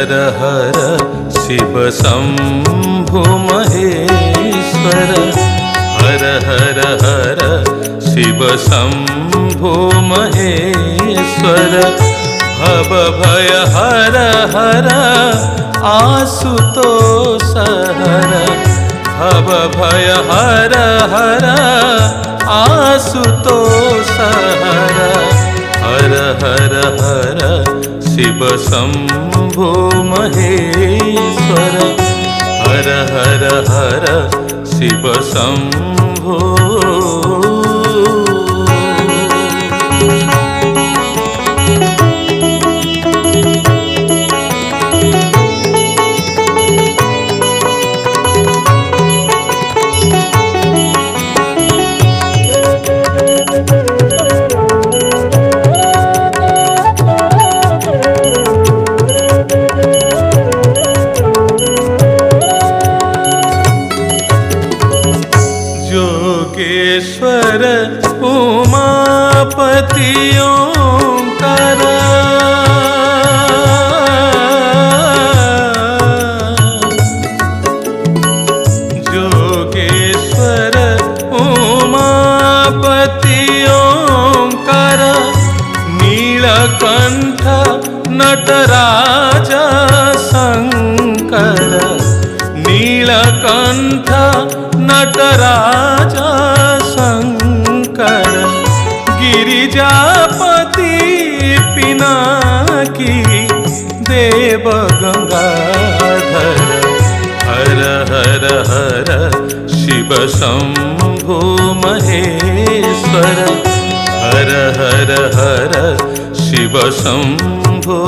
हर हर शिव शंभु महेश्वर। हर हर हर शिव शंभु महेश्वर। भव भय हर हर आशुतोष हर। भव भय हर हर आशुतोष हर। हर हर हर शिव शंभु महेश्वर। हर हर हर शिव शंभु। योगेश्वर उमापति ओंकार। योगेश्वर उमापति ओंकार। नीलकंठ नटराज शंकर। नीलकंठ नटराज शंकर। गिरिजापति पिनाकी देव गंगाधर। हर हर हर शिव शंभु महेश्वर। हर हर हर शिव शंभु।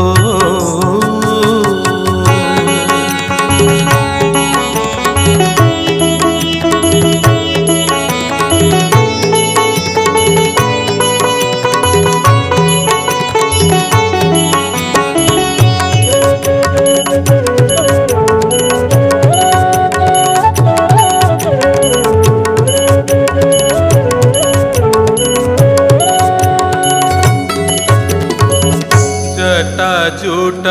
जटाजूट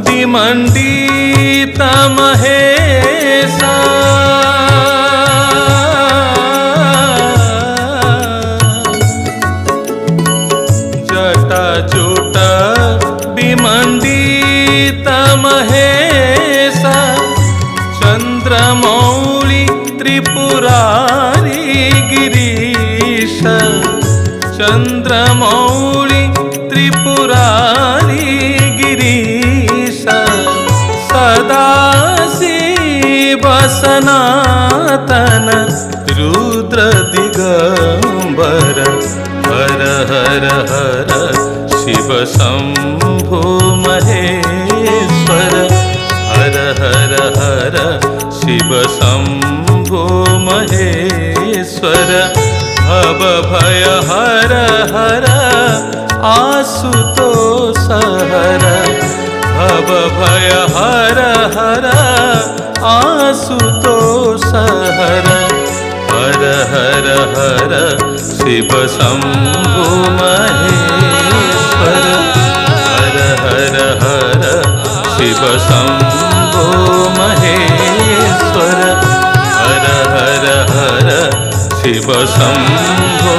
विमंडित महेश। जटाजूट विमंडित महेश। चंद्रमौळि त्रिपुरारी गिरीश। चंद्रमौळि त्रिपुरारी गिरीश। सदाशिव सनातन रुद्र दिगंबर। हर हर हर शिव शंभु महेश्वर। हर हर हर शिव शंभु महेश्वर। भव भय हर हर आशुतोष हर। भव भय हर हर आशुतोष हर। हर हर हर शिव शंभु महेश्वर। हर हर हर शिव शंभु महेश्वर। हर हर हर शिव शंभु।